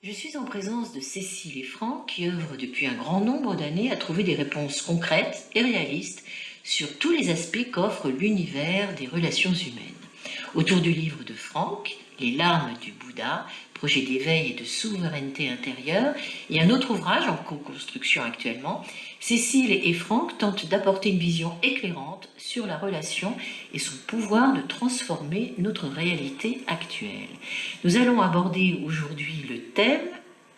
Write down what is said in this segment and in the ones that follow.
Je suis en présence de Cécile et Franck qui œuvrent depuis un grand nombre d'années à trouver des réponses concrètes et réalistes sur tous les aspects qu'offre l'univers des relations humaines. Autour du livre de Franck, Les larmes du Bouddha, projet d'éveil et de souveraineté intérieure, et un autre ouvrage en co-construction actuellement, Cécile et Franck tentent d'apporter une vision éclairante sur la relation et son pouvoir de transformer notre réalité actuelle. Nous allons aborder aujourd'hui le thème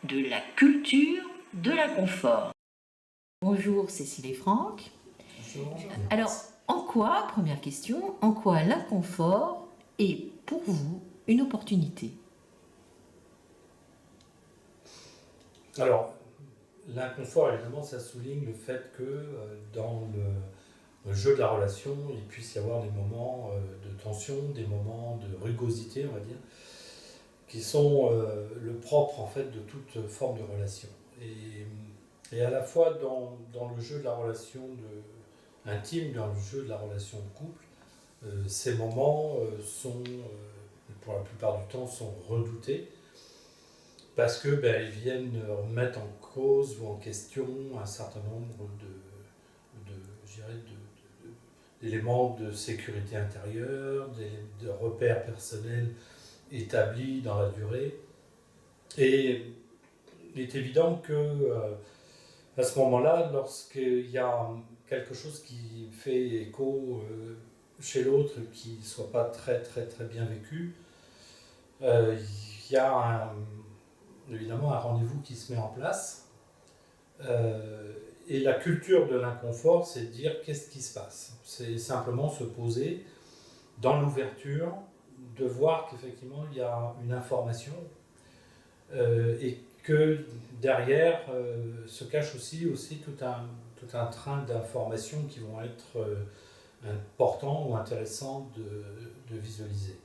de la culture de l'inconfort. Bonjour Cécile et Franck. Bonjour. Alors, en quoi, première question, en quoi l'inconfort est pour vous une opportunité? Alors, l'inconfort, évidemment, ça souligne le fait que dans le jeu de la relation, il puisse y avoir des moments de tension, des moments de rugosité, on va dire, qui sont le propre, en fait, de toute forme de relation. Et à la fois dans le jeu de la relation intime, dans le jeu de la relation de couple, ces moments pour la plupart du temps, sont redoutés parce que ils viennent remettre en cause ou en question un certain nombre je dirais d'éléments de sécurité intérieure, de repères personnels établis dans la durée. Et il est évident que à ce moment-là, lorsqu'il y a quelque chose qui fait écho chez l'autre qui ne soit pas très très très bien vécu, il y a évidemment un rendez-vous qui se met en place. Et la culture de l'inconfort, c'est de dire qu'est-ce qui se passe. C'est simplement se poser dans l'ouverture, de voir qu'effectivement il y a une information et que derrière se cache aussi tout un train d'informations qui vont être importants ou intéressants de visualiser.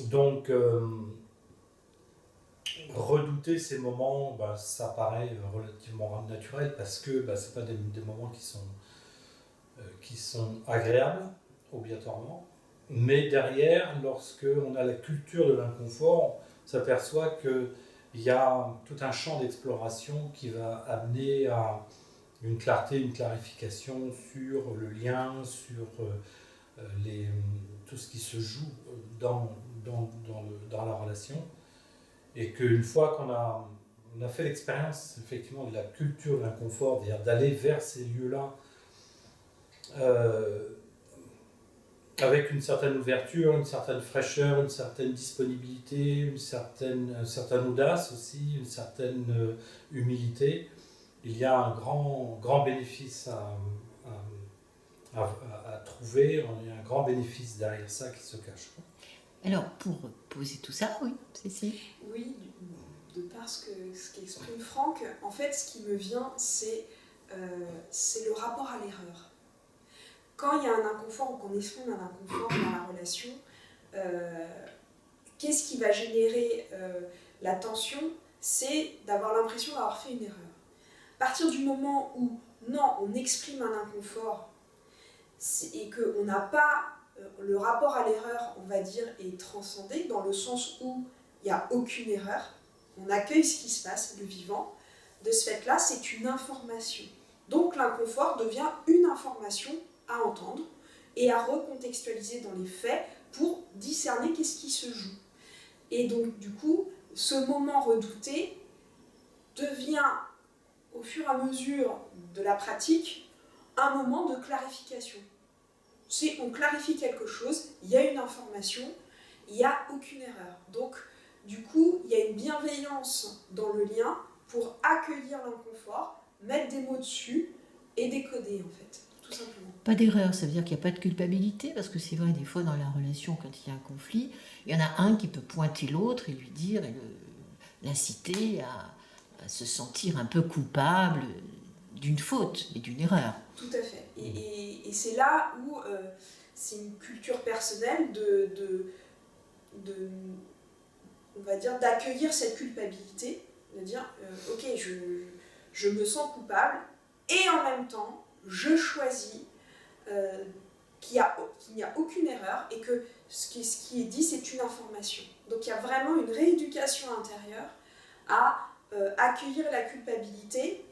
Donc, redouter ces moments, ça paraît relativement naturel parce que ce pas des moments qui sont agréables, obligatoirement. Mais derrière, lorsque on a la culture de l'inconfort, on s'aperçoit qu'il y a tout un champ d'exploration qui va amener à une clarté, une clarification sur le lien, sur tout ce qui se joue dans la relation. Et qu'une fois qu'on a fait l'expérience effectivement de la culture de l'inconfort, c'est-à-dire d'aller vers ces lieux-là avec une certaine ouverture, une certaine fraîcheur, une certaine disponibilité, une certaine audace aussi, une certaine humilité, il y a un grand bénéfice à trouver, il y a un grand bénéfice derrière ça qui se cache. Alors, pour poser tout ça, oui, Cécile. Oui, de par ce qu'exprime Franck, en fait, ce qui me vient, c'est le rapport à l'erreur. Quand il y a un inconfort ou qu'on exprime un inconfort dans la relation, qu'est-ce qui va générer la tension? C'est d'avoir l'impression d'avoir fait une erreur. À partir du moment où, non, on exprime un inconfort et qu'on n'a pas le rapport à l'erreur, on va dire, est transcendé dans le sens où il n'y a aucune erreur, on accueille ce qui se passe, le vivant. De ce fait-là, c'est une information. Donc l'inconfort devient une information à entendre et à recontextualiser dans les faits pour discerner qu'est-ce qui se joue. Et donc du coup, ce moment redouté devient, au fur et à mesure de la pratique, un moment de clarification. On clarifie quelque chose, il y a une information, il n'y a aucune erreur. Donc, du coup, il y a une bienveillance dans le lien pour accueillir l'inconfort, mettre des mots dessus et décoder, en fait, tout simplement. Pas d'erreur, ça veut dire qu'il n'y a pas de culpabilité, parce que c'est vrai, des fois dans la relation, quand il y a un conflit, il y en a un qui peut pointer l'autre et lui dire, et l'inciter à se sentir un peu coupable d'une faute et d'une erreur. Tout à fait. Et c'est là où c'est une culture personnelle on va dire, d'accueillir cette culpabilité, de dire ok, je me sens coupable et en même temps, je choisis qu'il n'y a aucune erreur et que ce qui est dit, c'est une information. Donc il y a vraiment une rééducation intérieure à accueillir la culpabilité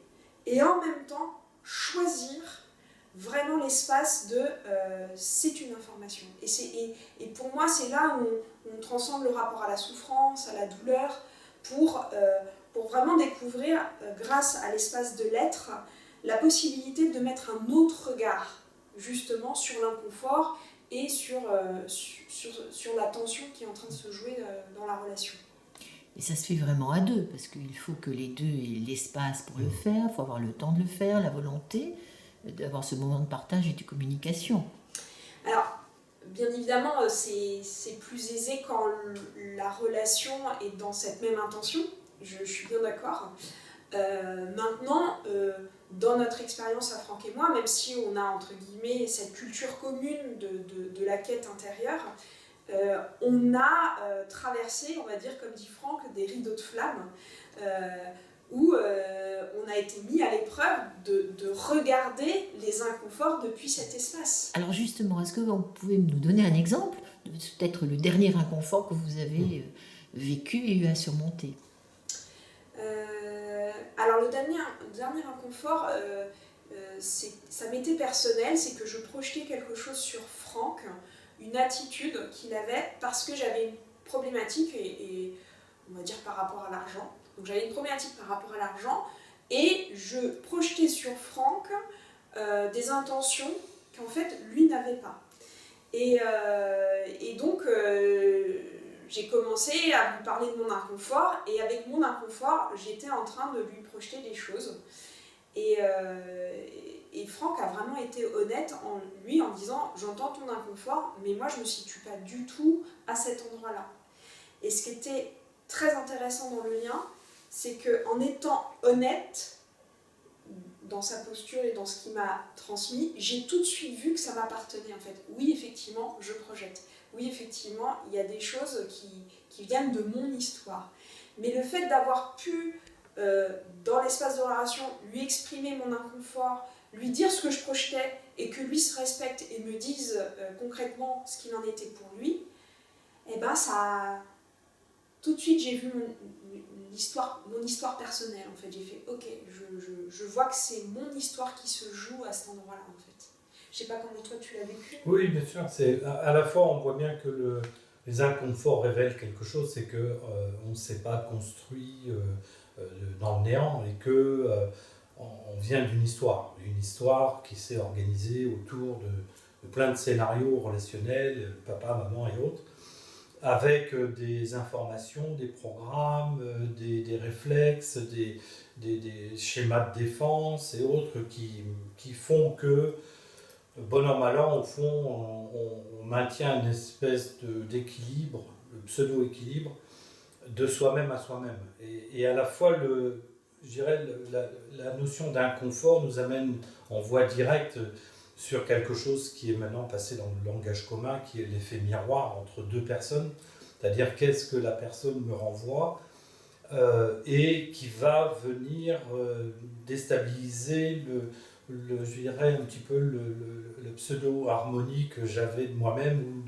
et en même temps choisir vraiment l'espace de c'est une information. Et pour moi, c'est là où on transcende le rapport à la souffrance, à la douleur, pour vraiment découvrir, grâce à l'espace de l'être, la possibilité de mettre un autre regard, justement, sur l'inconfort et sur la tension qui est en train de se jouer dans la relation. Et ça se fait vraiment à deux, parce qu'il faut que les deux aient l'espace pour le faire, il faut avoir le temps de le faire, la volonté, d'avoir ce moment de partage et de communication. Alors, bien évidemment, c'est plus aisé quand la relation est dans cette même intention, je suis bien d'accord. Maintenant, dans notre expérience à Franck et moi, même si on a entre guillemets cette culture commune de la quête intérieure, on a traversé, on va dire comme dit Franck, des rideaux de flammes où on a été mis à l'épreuve de regarder les inconforts depuis cet espace. Alors justement, est-ce que vous pouvez nous donner un exemple de peut-être le dernier inconfort que vous avez vécu et eu à surmonter? Alors le dernier inconfort, ça m'était personnel, c'est que je projetais quelque chose sur Franck, une attitude qu'il avait parce que j'avais une problématique et on va dire par rapport à l'argent. Donc j'avais une problématique par rapport à l'argent et je projetais sur Franck des intentions qu'en fait lui n'avait pas. Et donc j'ai commencé à lui parler de mon inconfort et avec mon inconfort j'étais en train de lui projeter des choses. Et Franck a vraiment été honnête en disant j'entends ton inconfort mais moi je me situe pas du tout à cet endroit-là. Et ce qui était très intéressant dans le lien, c'est qu'en étant honnête dans sa posture et dans ce qu'il m'a transmis, j'ai tout de suite vu que ça m'appartenait en fait. Oui, effectivement, je projette. Oui, effectivement, il y a des choses qui viennent de mon histoire. Mais le fait d'avoir pu, dans l'espace de relation, lui exprimer mon inconfort, lui dire ce que je projetais et que lui se respecte et me dise concrètement ce qu'il en était pour lui, eh ben ça... Tout de suite, j'ai vu mon histoire personnelle, en fait. J'ai fait, ok, je vois que c'est mon histoire qui se joue à cet endroit-là, en fait. Je sais pas comment toi tu l'as vécu. Oui, bien sûr. À la fois, on voit bien que les inconforts révèlent quelque chose, c'est qu'on ne s'est pas construit dans le néant et on vient d'une histoire qui s'est organisée autour de plein de scénarios relationnels, papa, maman et autres, avec des informations, des programmes, des réflexes, des schémas de défense et autres qui font que, bon an, mal an, au fond, on maintient une espèce d'équilibre, le pseudo-équilibre, de soi-même à soi-même. Et à la fois, je dirais, la notion d'inconfort nous amène en voie directe sur quelque chose qui est maintenant passé dans le langage commun, qui est l'effet miroir entre deux personnes, c'est-à-dire qu'est-ce que la personne me renvoie et qui va venir déstabiliser je dirais un petit peu le pseudo-harmonie que j'avais de moi-même ou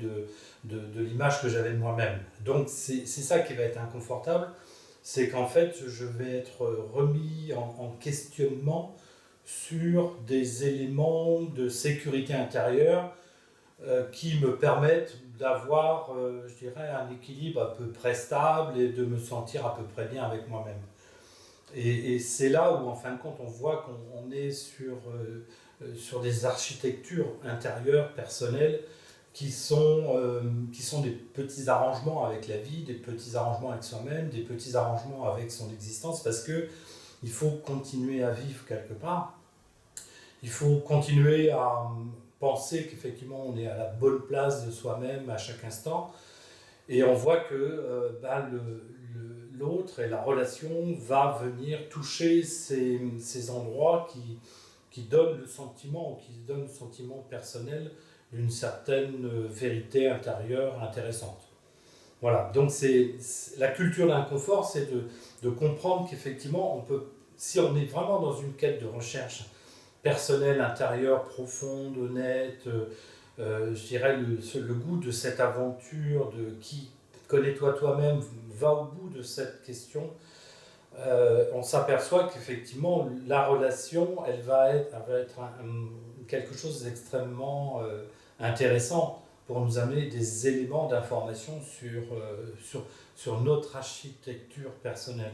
de l'image que j'avais de moi-même. Donc c'est ça qui va être inconfortable, c'est qu'en fait je vais être remis en questionnement sur des éléments de sécurité intérieure qui me permettent d'avoir, je dirais, un équilibre à peu près stable et de me sentir à peu près bien avec moi-même. Et c'est là où, en fin de compte, on voit qu'on est sur des architectures intérieures, personnelles, qui sont des petits arrangements avec la vie, des petits arrangements avec soi-même, des petits arrangements avec son existence, parce qu'il faut continuer à vivre quelque part. Il faut continuer à penser qu'effectivement on est à la bonne place de soi-même à chaque instant. Et on voit que l'autre et la relation va venir toucher ces endroits qui donnent le sentiment, qui donnent le sentiment personnel d'une certaine vérité intérieure intéressante. Voilà, donc la culture d'inconfort, c'est de comprendre qu'effectivement, on peut, si on est vraiment dans une quête de recherche personnelle, intérieure, profonde, honnête, je dirais le goût de cette aventure connais-toi toi-même va au bout de cette question, on s'aperçoit qu'effectivement la relation, elle va être quelque chose d'extrêmement intéressant pour nous amener des éléments d'information sur notre architecture personnelle.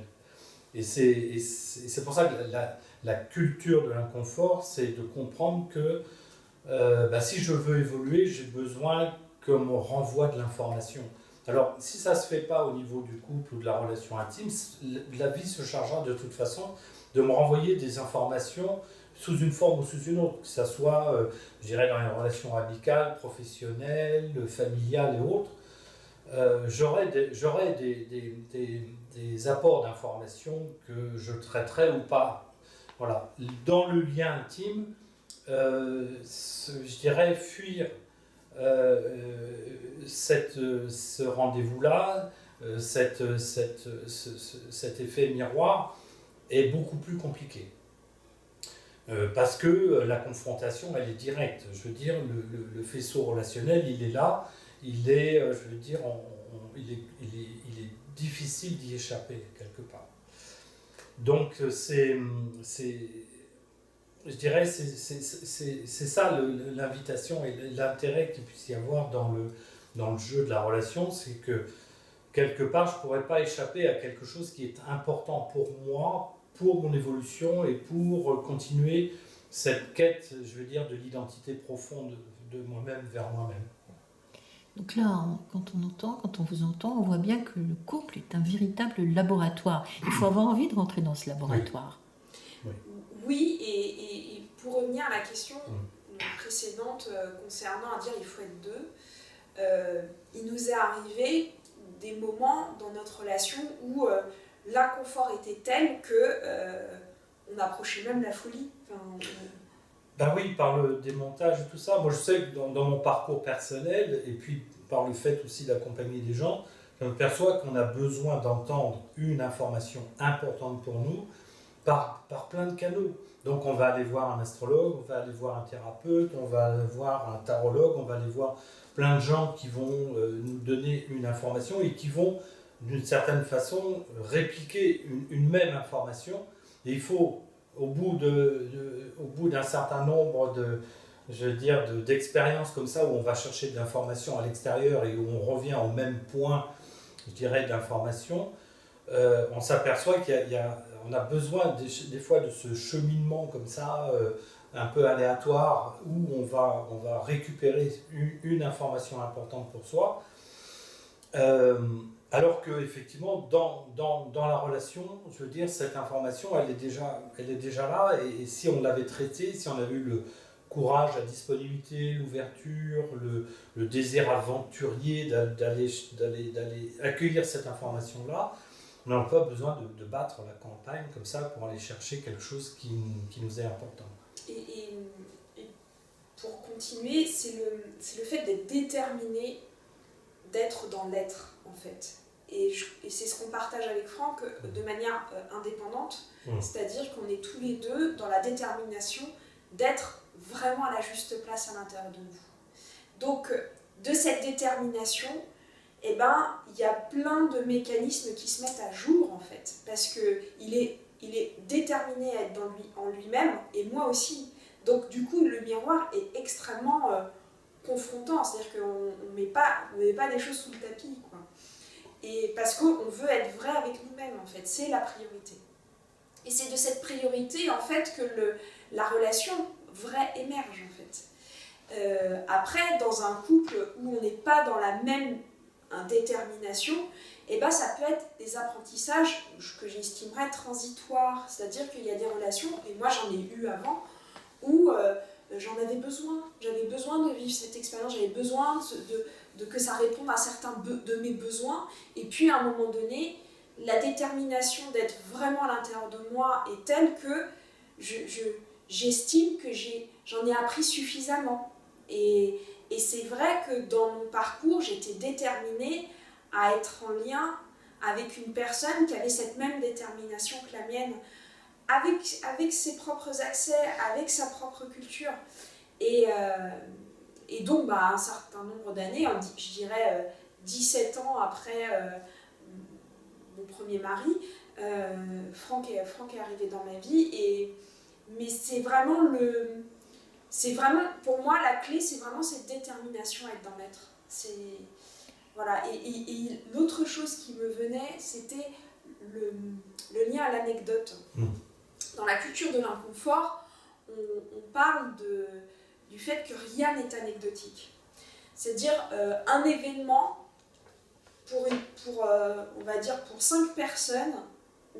Et c'est pour ça que la culture de l'inconfort, c'est de comprendre que si je veux évoluer, j'ai besoin qu'on me renvoie de l'information. Alors, si ça ne se fait pas au niveau du couple ou de la relation intime, la vie se chargera de toute façon de me renvoyer des informations sous une forme ou sous une autre, que ce soit, je dirais, dans les relations amicales, professionnelles, familiales et autres. J'aurai des apports d'informations que je traiterai ou pas. Voilà. Dans le lien intime, je dirais fuir ce rendez-vous-là, cet effet miroir est beaucoup plus compliqué. Parce que la confrontation, elle est directe. Je veux dire, le faisceau relationnel, il est là, il est, je veux dire, il est difficile d'y échapper quelque part. Donc, je dirais, c'est ça l'invitation et l'intérêt qu'il puisse y avoir dans le jeu de la relation, c'est que quelque part, je ne pourrais pas échapper à quelque chose qui est important pour moi, pour mon évolution et pour continuer cette quête, je veux dire, de l'identité profonde de moi-même vers moi-même. Donc là, quand on vous entend, on voit bien que le couple est un véritable laboratoire. Il faut avoir envie de rentrer dans ce laboratoire. Oui, et pour revenir à la question précédente concernant à dire il faut être deux, il nous est arrivé des moments dans notre relation où l'inconfort était tel que on approchait même la folie. Ben oui, par le démontage et tout ça. Moi, je sais que dans mon parcours personnel, et puis par le fait aussi d'accompagner des gens, je me perçois qu'on a besoin d'entendre une information importante pour nous par plein de canaux. Donc on va aller voir un astrologue, on va aller voir un thérapeute, on va aller voir un tarologue, on va aller voir plein de gens qui vont nous donner une information et qui vont, d'une certaine façon, répliquer une même information. Et il faut, au bout d'un certain nombre d'expériences comme ça, où on va chercher de l'information à l'extérieur et où on revient au même point, je dirais, d'information, on s'aperçoit qu'on a besoin des fois de ce cheminement comme ça, un peu aléatoire, où on va récupérer une information importante pour soi. Alors qu'effectivement, dans la relation, je veux dire, cette information, elle est déjà là, et si on l'avait traitée, si on avait eu le courage, la disponibilité, l'ouverture, le désir aventurier d'aller accueillir cette information-là, on n'a pas besoin de battre la campagne comme ça pour aller chercher quelque chose qui nous est important. Et pour continuer, c'est le fait d'être déterminé, d'être dans l'être en fait. Et c'est ce qu'on partage avec Franck de manière indépendante, c'est-à-dire qu'on est tous les deux dans la détermination d'être vraiment à la juste place à l'intérieur de nous. Donc, de cette détermination, il y a plein de mécanismes qui se mettent à jour en fait, parce qu'il est déterminé à être en lui-même, et moi aussi. Donc du coup, le miroir est extrêmement confrontant, c'est-à-dire qu'on ne met pas des choses sous le tapis, quoi. Et parce qu'on veut être vrai avec nous-mêmes en fait, c'est la priorité. Et c'est de cette priorité en fait que la relation vraie émerge en fait. Après, dans un couple où on n'est pas dans la même détermination, ça peut être des apprentissages que j'estimerais transitoires, c'est-à-dire qu'il y a des relations, et moi j'en ai eu avant, où j'en avais besoin. J'avais besoin de vivre cette expérience, j'avais besoin de que ça réponde à certains de mes besoins, et puis à un moment donné, la détermination d'être vraiment à l'intérieur de moi est telle que j'estime que j'en ai appris suffisamment. Et c'est vrai que dans mon parcours, j'étais déterminée à être en lien avec une personne qui avait cette même détermination que la mienne, avec ses propres accès, avec sa propre culture. Et donc, un certain nombre d'années, je dirais 17 ans après mon premier mari, Franck est arrivé dans ma vie, mais c'est vraiment pour moi la clé, c'est vraiment cette détermination à être dans l'être. Voilà. Et l'autre chose qui me venait, c'était le lien à l'anecdote. Dans la culture de l'inconfort, on parle du fait que rien n'est anecdotique. C'est-à-dire un événement, on va dire pour 5 personnes,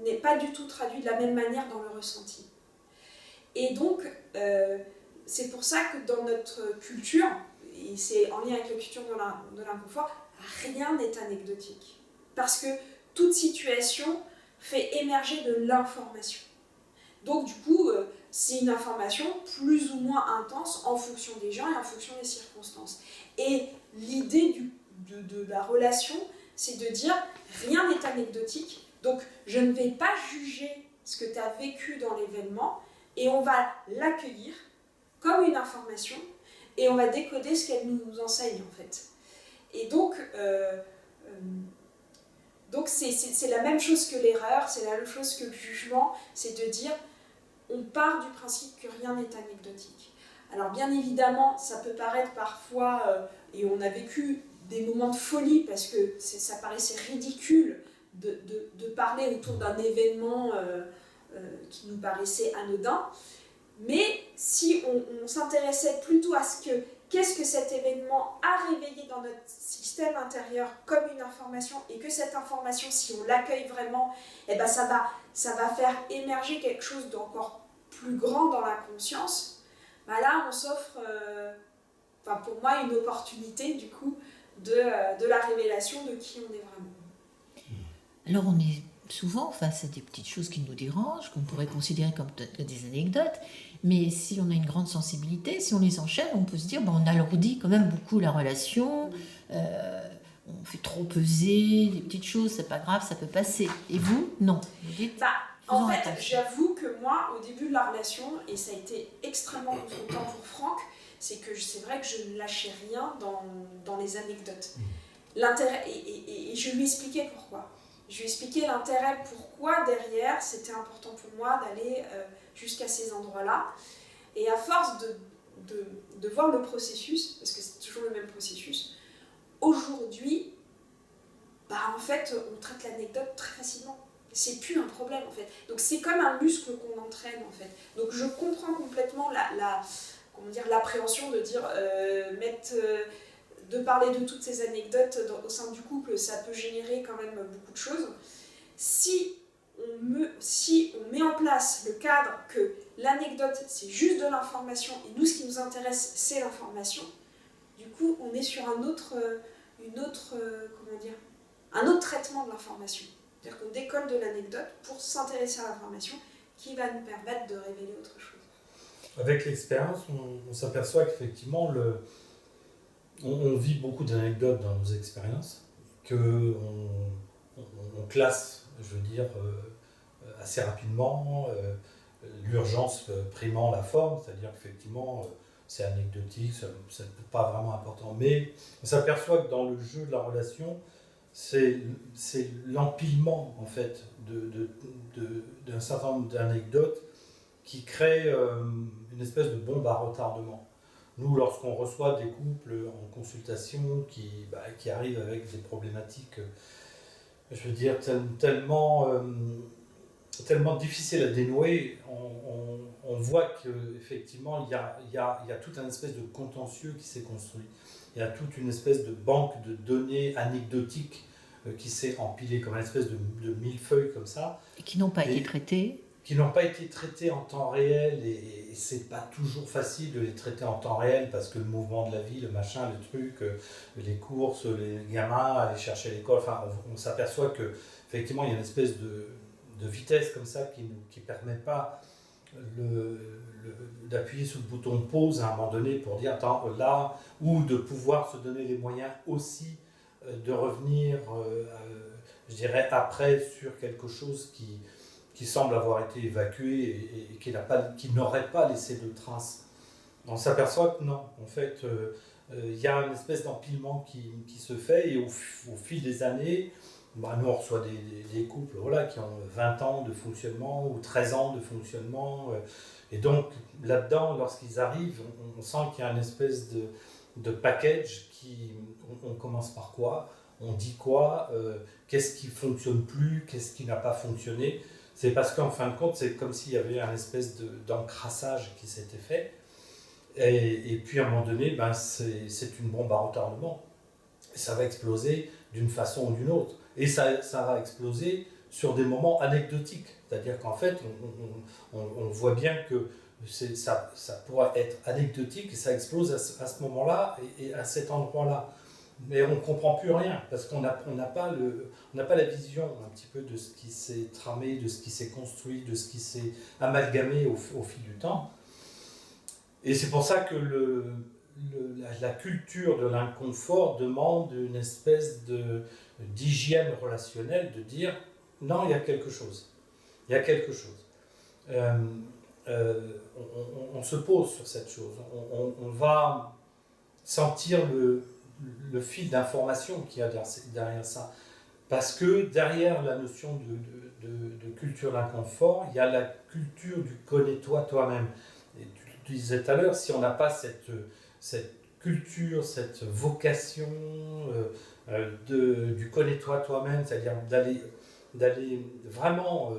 n'est pas du tout traduit de la même manière dans le ressenti. Et donc, c'est pour ça que dans notre culture, et c'est en lien avec la culture de l'inconfort, rien n'est anecdotique. Parce que toute situation fait émerger de l'information. Donc du coup, c'est une information plus ou moins intense en fonction des gens et en fonction des circonstances. Et l'idée de la relation, c'est de dire rien n'est anecdotique, donc je ne vais pas juger ce que tu as vécu dans l'événement et on va l'accueillir comme une information et on va décoder ce qu'elle nous enseigne en fait. Et donc c'est la même chose que l'erreur, c'est la même chose que le jugement, c'est de dire on part du principe que rien n'est anecdotique. Alors bien évidemment, ça peut paraître parfois, et on a vécu des moments de folie parce que ça paraissait ridicule de parler autour d'un événement qui nous paraissait anodin, mais si on s'intéressait plutôt à qu'est-ce que cet événement a réveillé dans notre système intérieur comme une information, et que cette information, si on l'accueille vraiment, eh ben ça va faire émerger quelque chose d'encore plus grand dans la conscience, ben là on s'offre, pour moi, une opportunité du coup de la révélation de qui on est vraiment. Alors on est souvent face à des petites choses qui nous dérangent, qu'on pourrait considérer comme des anecdotes, mais si on a une grande sensibilité, si on les enchaîne, on peut se dire on alourdit quand même beaucoup la relation, on fait trop peser des petites choses, c'est pas grave, ça peut passer. Et vous, non. Vous dites, en fait, j'avoue que moi, au début de la relation, et ça a été extrêmement confrontant pour Franck, c'est vrai que je ne lâchais rien dans les anecdotes. L'intérêt, et je lui expliquais pourquoi. Je lui expliquais l'intérêt, pourquoi derrière c'était important pour moi d'aller jusqu'à ces endroits-là. Et à force de voir le processus, parce que c'est toujours le même processus, aujourd'hui, en fait, on traite l'anecdote très facilement. C'est plus un problème en fait. Donc c'est comme un muscle qu'on entraîne en fait. Donc je comprends complètement l'appréhension de dire de parler de toutes ces anecdotes au sein du couple, ça peut générer quand même beaucoup de choses. Si on met en place le cadre que l'anecdote c'est juste de l'information et nous ce qui nous intéresse c'est l'information, du coup on est sur un autre traitement de l'information. C'est-à-dire qu'on décolle de l'anecdote pour s'intéresser à l'information qui va nous permettre de révéler autre chose. Avec l'expérience, on s'aperçoit qu'effectivement, on vit beaucoup d'anecdotes dans nos expériences, qu'on classe, je veux dire, assez rapidement, l'urgence primant la forme, c'est-à-dire qu'effectivement, c'est anecdotique, ça n'est pas vraiment important. Mais on s'aperçoit que dans le jeu de la relation, c'est l'empilement en fait d'un certain nombre d'anecdotes qui crée une espèce de bombe à retardement. Nous, lorsqu'on reçoit des couples en consultation qui arrivent avec des problématiques, je veux dire, tellement difficiles à dénouer, on voit qu'effectivement, il y a tout un espèce de contentieux qui s'est construit. Il y a toute une espèce de banque de données anecdotiques qui s'est empilée comme une espèce de millefeuille comme ça. Et qui n'ont pas été traitées. Qui n'ont pas été traitées en temps réel, et c'est pas toujours facile de les traiter en temps réel parce que le mouvement de la vie, le machin, le truc, les courses, les gamins, aller chercher à l'école, enfin on s'aperçoit que effectivement il y a une espèce de vitesse comme ça qui permet pas d'appuyer sur le bouton pause à un moment donné pour dire attends là, ou de pouvoir se donner les moyens aussi de revenir je dirais après sur quelque chose qui semble avoir été évacué et qui n'aurait pas laissé de traces. On s'aperçoit que non, en fait, il y a une espèce d'empilement qui se fait, et au fil des années, bah, nous on reçoit des couples voilà, qui ont 20 ans de fonctionnement ou 13 ans de fonctionnement, et donc là-dedans, lorsqu'ils arrivent, on sent qu'il y a une espèce de package on commence par quoi, on dit quoi, qu'est-ce qui fonctionne plus, qu'est-ce qui n'a pas fonctionné. C'est parce qu'en fin de compte, c'est comme s'il y avait un espèce d'encrassage qui s'était fait. Et puis à un moment donné, ben, c'est une bombe à retardement. Ça va exploser d'une façon ou d'une autre. Et ça va exploser sur des moments anecdotiques. C'est-à-dire qu'en fait, on voit bien que ça pourra être anecdotique et ça explose à ce moment-là et à cet endroit-là. Mais on ne comprend plus rien parce qu'on n'a pas la vision un petit peu de ce qui s'est tramé, de ce qui s'est construit, de ce qui s'est amalgamé au fil du temps. Et c'est pour ça que la culture de l'inconfort demande une espèce d'hygiène relationnelle, de dire non, il y a quelque chose. Il y a quelque chose. On se pose sur cette chose. On va sentir le fil d'information qu'il y a derrière ça. Parce que derrière la notion de culture d'inconfort, il y a la culture du connais-toi toi-même. Et tu disais tout à l'heure, si on n'a pas cette culture, cette vocation du connais-toi toi-même, c'est-à-dire d'aller vraiment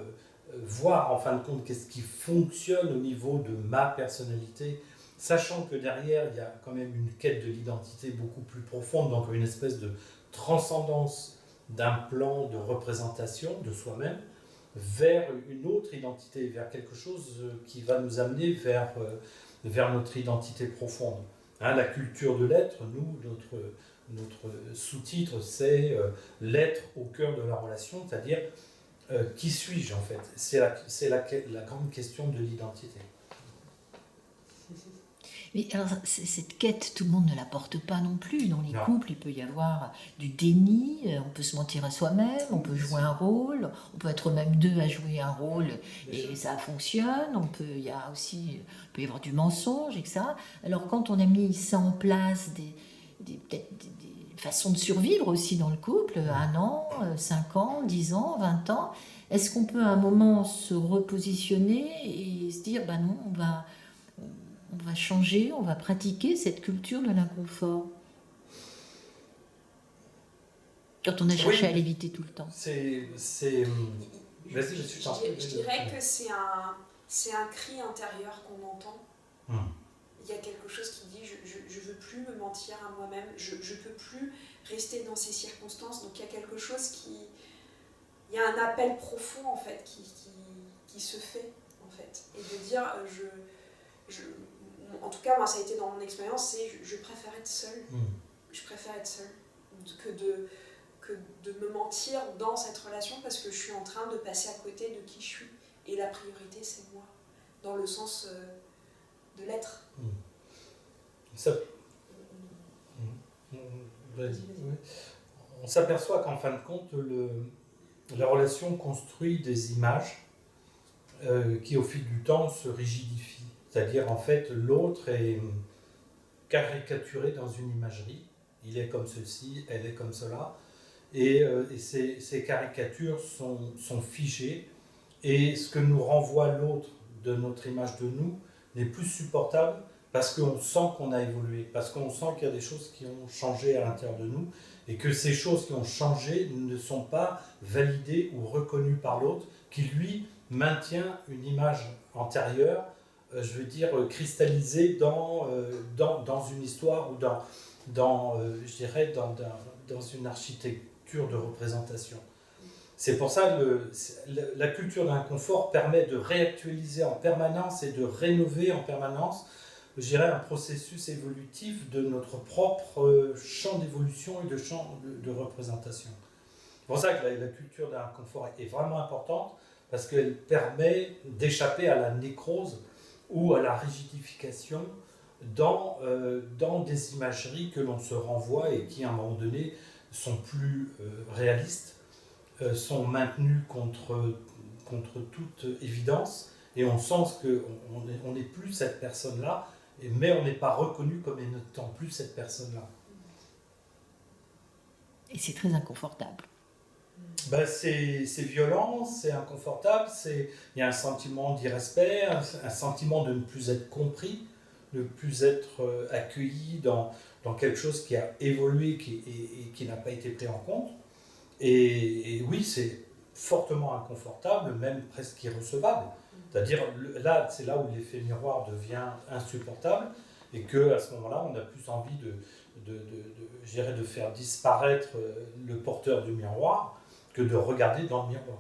voir en fin de compte qu'est-ce qui fonctionne au niveau de ma personnalité, sachant que derrière il y a quand même une quête de l'identité beaucoup plus profonde, donc une espèce de transcendance d'un plan de représentation de soi-même vers une autre identité, vers quelque chose qui va nous amener vers notre identité profonde. Hein, la culture de l'être, notre sous-titre, c'est l'être au cœur de la relation, c'est-à-dire qui suis-je en fait? C'est la grande question de l'identité. Mais alors, cette quête, tout le monde ne la porte pas non plus. Dans les Non. couples, il peut y avoir du déni, on peut se mentir à soi-même, on peut jouer un rôle, on peut être même deux à jouer un rôle et ça fonctionne. Il y a aussi, peut y avoir du mensonge, etc. Alors quand on a mis ça en place, peut-être des façons de survivre aussi dans le couple, 1 an, 5 ans, 10 ans, 20 ans, est-ce qu'on peut à un moment se repositionner et se dire, ben non, on va changer, on va pratiquer cette culture de l'inconfort. Quand on a cherché à l'éviter tout le temps. Vas-y, je dirais que c'est un cri intérieur qu'on entend. Il y a quelque chose qui dit je veux plus me mentir à moi-même, je peux plus rester dans ces circonstances. Donc il y a quelque chose il y a un appel profond en fait qui se fait en fait, et de dire en tout cas moi ça a été dans mon expérience, c'est je préfère être seule. Je préfère être seule que de me mentir dans cette relation parce que je suis en train de passer à côté de qui je suis, et la priorité c'est moi, dans le sens de l'être. On s'aperçoit qu'en fin de compte, la relation construit des images qui au fil du temps se rigidifient. C'est-à-dire en fait l'autre est caricaturé dans une imagerie. Il est comme ceci, elle est comme cela. Et ces caricatures sont figées. Et ce que nous renvoie l'autre de notre image de nous n'est plus supportable parce qu'on sent qu'on a évolué, parce qu'on sent qu'il y a des choses qui ont changé à l'intérieur de nous et que ces choses qui ont changé ne sont pas validées ou reconnues par l'autre, qui lui maintient une image antérieure, je veux dire cristallisée dans une histoire ou je dirais dans une architecture de représentation. C'est pour ça que la culture de l'inconfort permet de réactualiser en permanence et de rénover en permanence, je dirais, un processus évolutif de notre propre champ d'évolution et de champ de représentation. C'est pour ça que la culture de l'inconfort est vraiment importante, parce qu'elle permet d'échapper à la nécrose ou à la rigidification dans des imageries que l'on se renvoie et qui, à un moment donné, sont plus réalistes, sont maintenus contre toute évidence, et on sent qu'on n'est plus cette personne-là, mais on n'est pas reconnu comme n'étant plus cette personne-là. Et c'est très inconfortable. Ben c'est violent, c'est inconfortable, il y a un sentiment d'irrespect, un sentiment de ne plus être compris, de ne plus être accueilli dans quelque chose qui a évolué et qui n'a pas été pris en compte. Et oui, c'est fortement inconfortable, même presque irrecevable. C'est-à-dire, là, c'est là où l'effet miroir devient insupportable et qu'à ce moment-là, on a plus envie je dirais, de faire disparaître le porteur du miroir que de regarder dans le miroir.